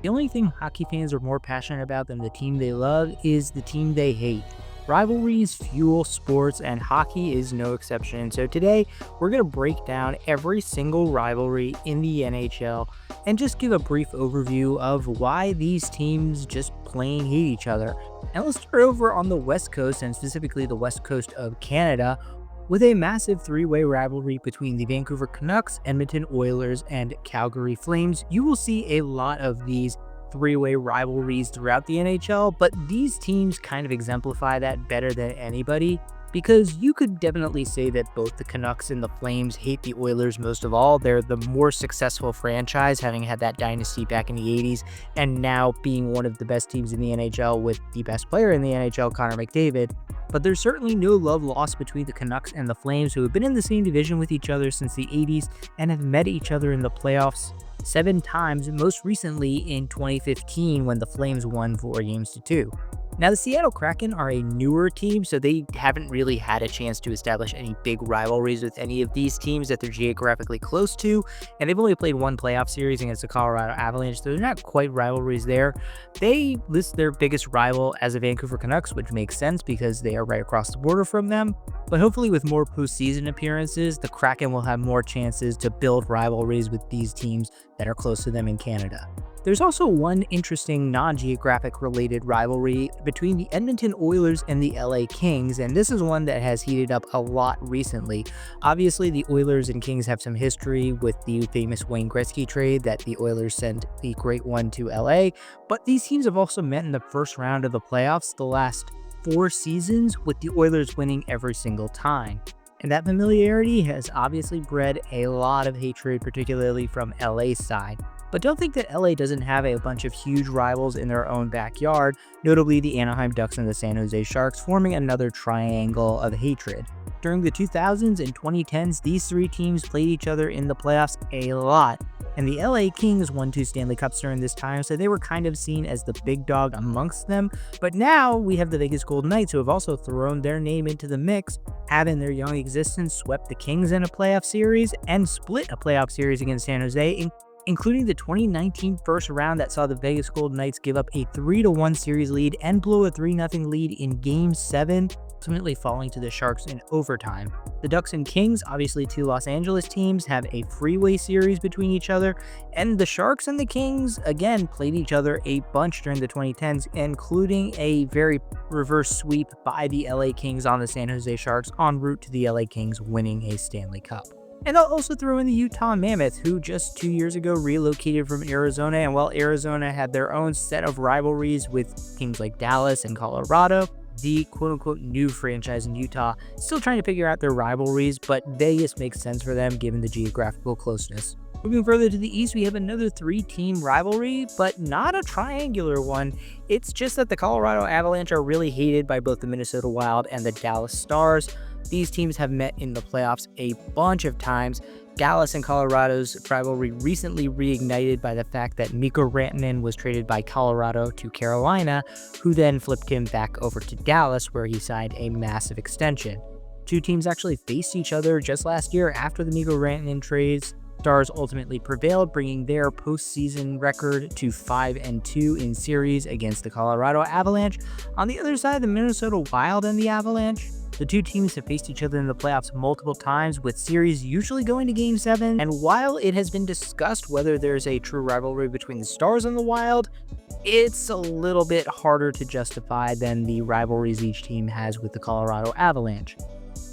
The only thing hockey fans are more passionate about than the team they love is the team they hate. Rivalries fuel sports, and hockey is no exception. So today, we're going to break down every single rivalry in the NHL and just give a brief overview of why these teams just plain hate each other. And let's start over on the West Coast, and specifically the West Coast of Canada, with a massive three-way rivalry between the Vancouver Canucks, Edmonton Oilers, and Calgary Flames. You will see a lot of these three-way rivalries throughout the NHL, but these teams kind of exemplify that better than anybody, because you could definitely say that both the Canucks and the Flames hate the Oilers most of all. They're the more successful franchise, having had that dynasty back in the 80s, and now being one of the best teams in the NHL with the best player in the NHL, Connor McDavid. But there's certainly no love lost between the Canucks and the Flames, who have been in the same division with each other since the 80s and have met each other in the playoffs 7 times, most recently in 2015 when the Flames won 4-2. Now, the Seattle Kraken are a newer team, so they haven't really had a chance to establish any big rivalries with any of these teams that they're geographically close to, and they've only played one playoff series against the Colorado Avalanche, so they're not quite rivalries there. They list their biggest rival as the Vancouver Canucks, which makes sense because they are right across the border from them, but hopefully with more postseason appearances, the Kraken will have more chances to build rivalries with these teams that are close to them in Canada. There's also one interesting non-geographic related rivalry between the Edmonton Oilers and the LA Kings, and this is one that has heated up a lot recently. Obviously, the Oilers and Kings have some history with the famous Wayne Gretzky trade that the Oilers sent the Great One to LA, but these teams have also met in the first round of the playoffs the last 4 seasons, with the Oilers winning every single time. And that familiarity has obviously bred a lot of hatred, particularly from LA's side. But don't think that LA doesn't have a bunch of huge rivals in their own backyard, notably the Anaheim Ducks and the San Jose Sharks, forming another triangle of hatred. During the 2000s and 2010s, these 3 teams played each other in the playoffs a lot, and the LA Kings won 2 Stanley Cups during this time, so they were kind of seen as the big dog amongst them. But now we have the Vegas Golden Knights, who have also thrown their name into the mix, have in their young existence swept the Kings in a playoff series and split a playoff series against San Jose, including the 2019 first round that saw the Vegas Golden Knights give up a 3-1 series lead and blow a 3-0 lead in Game 7, ultimately falling to the Sharks in overtime. The Ducks and Kings, obviously 2 Los Angeles teams, have a freeway series between each other, and the Sharks and the Kings, again, played each other a bunch during the 2010s, including a very reverse sweep by the LA Kings on the San Jose Sharks en route to the LA Kings winning a Stanley Cup. And I'll also throw in the Utah Mammoth, who just 2 years ago relocated from Arizona, and while Arizona had their own set of rivalries with teams like Dallas and Colorado, the quote-unquote new franchise in Utah still trying to figure out their rivalries, but Vegas makes sense for them given the geographical closeness. Moving further to the east, we have another 3-team rivalry, but not a triangular one. It's just that the Colorado Avalanche are really hated by both the Minnesota Wild and the Dallas Stars. These teams have met in the playoffs a bunch of times. Dallas and Colorado's rivalry recently reignited by the fact that Mikko Rantanen was traded by Colorado to Carolina, who then flipped him back over to Dallas, where he signed a massive extension. 2 teams actually faced each other just last year after the Mikko Rantanen trades. Stars ultimately prevailed, bringing their postseason record to 5-2 in series against the Colorado Avalanche. On the other side, the Minnesota Wild and the Avalanche, the 2 teams have faced each other in the playoffs multiple times, with series usually going to Game 7, and while it has been discussed whether there's a true rivalry between the Stars and the Wild, it's a little bit harder to justify than the rivalries each team has with the Colorado Avalanche.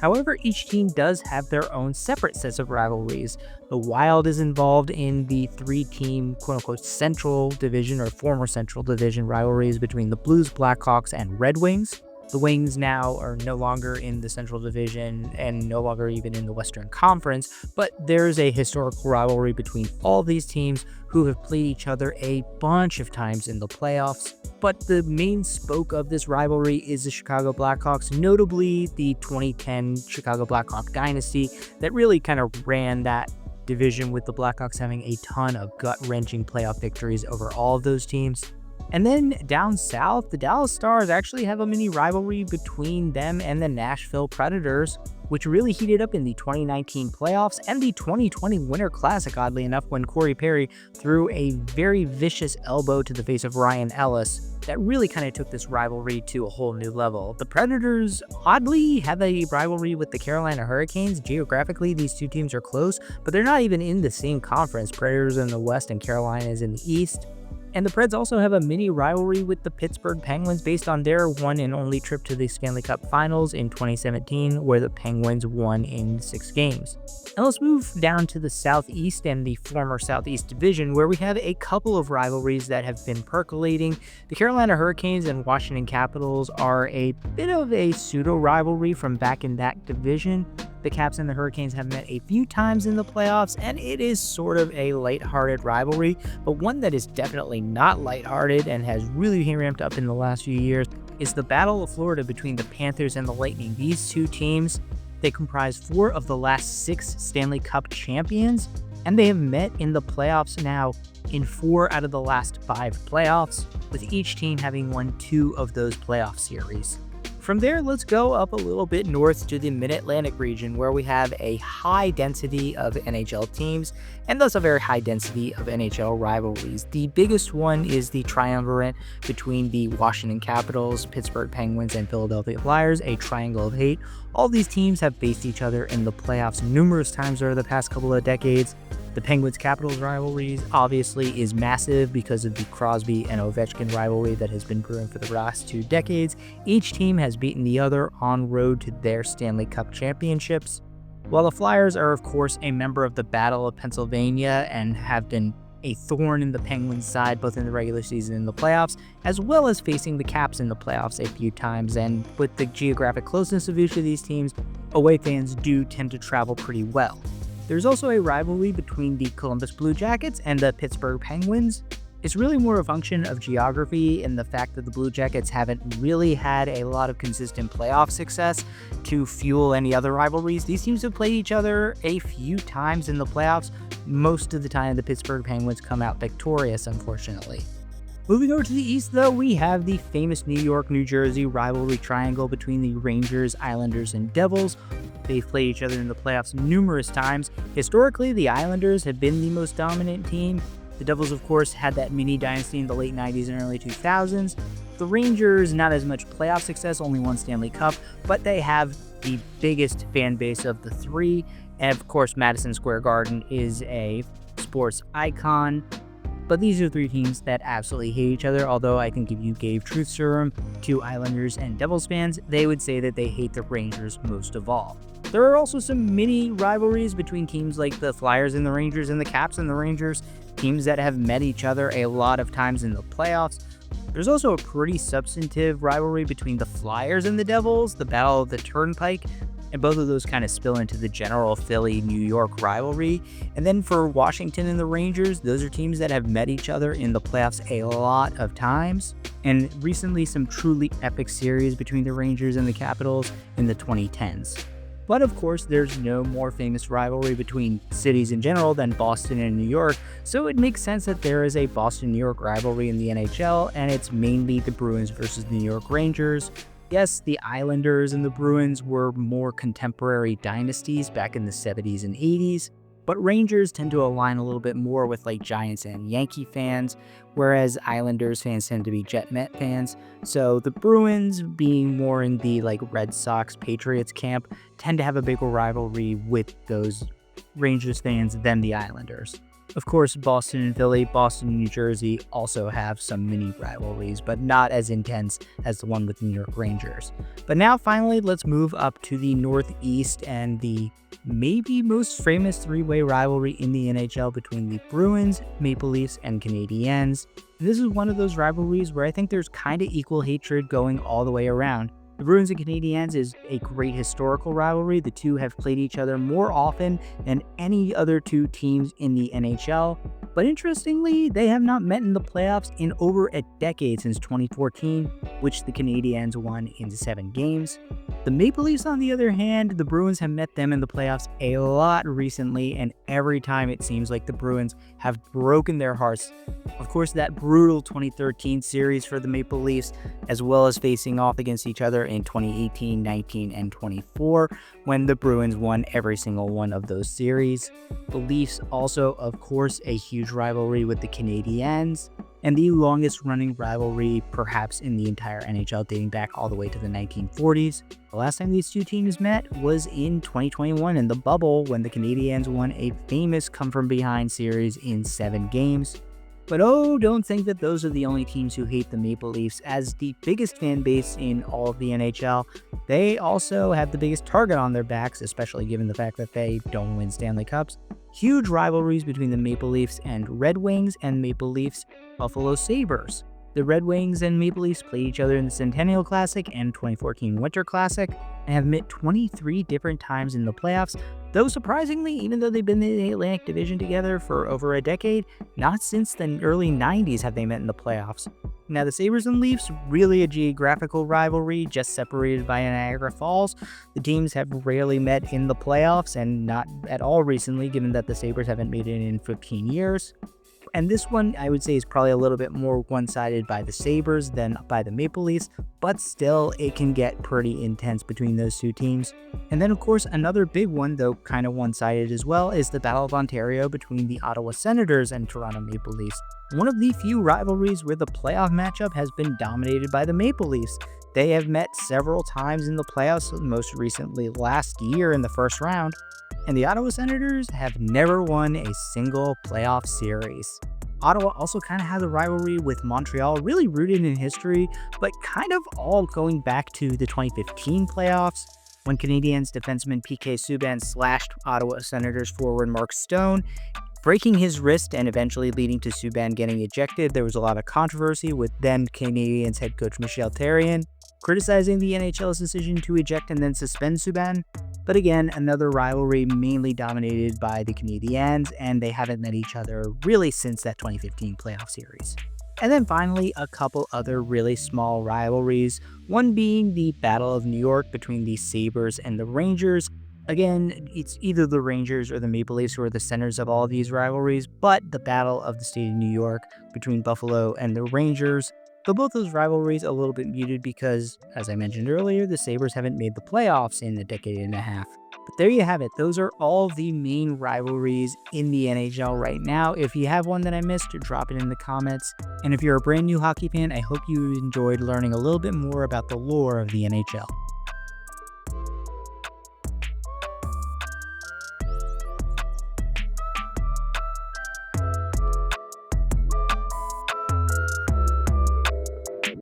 However, each team does have their own separate sets of rivalries. The Wild is involved in the 3-team quote-unquote Central Division or former Central Division rivalries between the Blues, Blackhawks, and Red Wings. The Wings now are no longer in the Central Division and no longer even in the Western Conference, but there's a historical rivalry between all these teams who have played each other a bunch of times in the playoffs. But the main spoke of this rivalry is the Chicago Blackhawks, notably the 2010 Chicago Blackhawk dynasty that really kind of ran that division, with the Blackhawks having a ton of gut-wrenching playoff victories over all of those teams. And then down south, the Dallas Stars actually have a mini rivalry between them and the Nashville Predators. which really heated up in the 2019 playoffs and the 2020 Winter Classic, oddly enough, when Corey Perry threw a very vicious elbow to the face of Ryan Ellis that really kind of took this rivalry to a whole new level. The Predators, oddly, have a rivalry with the Carolina Hurricanes. Geographically, these two teams are close, but they're not even in the same conference. Predators in the West and Carolina is in the East. And the Preds also have a mini rivalry with the Pittsburgh Penguins based on their one and only trip to the Stanley Cup Finals in 2017, where the Penguins won in 6 games. Now let's move down to the Southeast and the former Southeast Division, where we have a couple of rivalries that have been percolating. The Carolina Hurricanes and Washington Capitals are a bit of a pseudo-rivalry from back in that division. The Caps and the Hurricanes have met a few times in the playoffs, and it is sort of a lighthearted rivalry, but one that is definitely not lighthearted and has really ramped up in the last few years is the Battle of Florida between the Panthers and the Lightning. These two teams, they comprise 4 of the last 6 Stanley Cup champions, and they have met in the playoffs now in 4 out of the last 5 playoffs, with each team having won 2 of those playoff series. From there, let's go up a little bit north to the Mid-Atlantic region, where we have a high density of NHL teams, and thus a very high density of NHL rivalries. The biggest one is the triumvirate between the Washington Capitals, Pittsburgh Penguins, and Philadelphia Flyers, a triangle of hate. All these teams have faced each other in the playoffs numerous times over the past couple of decades. The Penguins-Capitals rivalries obviously is massive because of the Crosby and Ovechkin rivalry that has been brewing for the last 2 decades. Each team has beaten the other en road to their Stanley Cup championships. While the Flyers are, of course, a member of the Battle of Pennsylvania and have been a thorn in the Penguins' side both in the regular season and the playoffs, as well as facing the Caps in the playoffs a few times. And with the geographic closeness of each of these teams, away fans do tend to travel pretty well. There's also a rivalry between the Columbus Blue Jackets and the Pittsburgh Penguins. It's really more a function of geography and the fact that the Blue Jackets haven't really had a lot of consistent playoff success to fuel any other rivalries. These teams have played each other a few times in the playoffs. Most of the time, the Pittsburgh Penguins come out victorious, unfortunately. Moving over to the East, though, we have the famous New York-New Jersey rivalry triangle between the Rangers, Islanders, and Devils. They've played each other in the playoffs numerous times. Historically, the Islanders have been the most dominant team. The Devils, of course, had that mini dynasty in the late 90s and early 2000s. The Rangers, not as much playoff success, only 1 Stanley Cup, but they have the biggest fan base of the 3. And of course, Madison Square Garden is a sports icon. But these are 3 teams that absolutely hate each other, although I think if you gave truth serum to Islanders and Devils fans, they would say that they hate the Rangers most of all. There are also some mini rivalries between teams like the Flyers and the Rangers and the Caps and the Rangers, teams that have met each other a lot of times in the playoffs. There's also a pretty substantive rivalry between the Flyers and the Devils, the Battle of the Turnpike, and both of those kind of spill into the general Philly-New York rivalry. And then for Washington and the Rangers, those are teams that have met each other in the playoffs a lot of times. And recently, some truly epic series between the Rangers and the Capitals in the 2010s. But of course, there's no more famous rivalry between cities in general than Boston and New York, so it makes sense that there is a Boston-New York rivalry in the NHL, and it's mainly the Bruins versus the New York Rangers. Yes, the Islanders and the Bruins were more contemporary dynasties back in the 70s and 80s, but Rangers tend to align a little bit more with like Giants and Yankee fans, whereas Islanders fans tend to be Jet-Met fans. So the Bruins, being more in the like Red Sox Patriots camp, tend to have a bigger rivalry with those Rangers fans than the Islanders. Of course, Boston and Philly, Boston and New Jersey also have some mini rivalries, but not as intense as the one with the New York Rangers. But now finally, let's move up to the Northeast and the maybe most famous 3-way rivalry in the NHL between the Bruins, Maple Leafs, and Canadiens. This is one of those rivalries where I think there's kind of equal hatred going all the way around. The Bruins and Canadiens is a great historical rivalry. The two have played each other more often than any other 2 teams in the NHL. But interestingly, they have not met in the playoffs in over a decade, since 2014, which the Canadiens won in 7 games. The Maple Leafs, on the other hand, the Bruins have met them in the playoffs a lot recently, and every time it seems like the Bruins have broken their hearts. Of course, that brutal 2013 series for the Maple Leafs, as well as facing off against each other together in 2018, 19, and 24 when the Bruins won every single one of those series. The Leafs also, of course, a huge rivalry with the Canadiens, and the longest running rivalry perhaps in the entire NHL, dating back all the way to the 1940s. The last time these two teams met was in 2021 in the bubble when the Canadiens won a famous come-from-behind series in 7 games. But oh, don't think that those are the only teams who hate the Maple Leafs. As the biggest fan base in all of the NHL, they also have the biggest target on their backs, especially given the fact that they don't win Stanley Cups. Huge rivalries between the Maple Leafs and Red Wings, and Maple Leafs Buffalo Sabres. The Red Wings and Maple Leafs played each other in the Centennial Classic and 2014 Winter Classic, and have met 23 different times in the playoffs, though surprisingly, even though they've been in the Atlantic Division together for over a decade, not since the early 90s have they met in the playoffs. Now, the Sabres and Leafs, really a geographical rivalry, just separated by Niagara Falls. The teams have rarely met in the playoffs, and not at all recently, given that the Sabres haven't made it in 15 years. And this one, I would say, is probably a little bit more one-sided by the Sabres than by the Maple Leafs, but still, it can get pretty intense between those two teams. And then, of course, another big one, though kind of one-sided as well, is the Battle of Ontario between the Ottawa Senators and Toronto Maple Leafs. One of the few rivalries where the playoff matchup has been dominated by the Maple Leafs. They have met several times in the playoffs, most recently last year in the first round. And the Ottawa Senators have never won a single playoff series. Ottawa also kind of has a rivalry with Montreal, really rooted in history, but kind of all going back to the 2015 playoffs, when Canadiens defenseman PK Subban slashed Ottawa Senators forward Mark Stone, breaking his wrist and eventually leading to Subban getting ejected. There was a lot of controversy with then Canadiens head coach Michel Therrien criticizing the NHL's decision to eject and then suspend Subban. But again, another rivalry mainly dominated by the Canadiens, and they haven't met each other really since that 2015 playoff series. And then finally, a couple other really small rivalries, one being the Battle of New York between the Sabres and the Rangers. Again, it's either the Rangers or the Maple Leafs who are the centers of all of these rivalries, but the Battle of the State of New York between Buffalo and the Rangers. Though both those rivalries a little bit muted because, as I mentioned earlier, the Sabres haven't made the playoffs in a decade and a half. But there you have it. Those are all the main rivalries in the NHL right now. If you have one that I missed, drop it in the comments. And if you're a brand new hockey fan, I hope you enjoyed learning a little bit more about the lore of the NHL.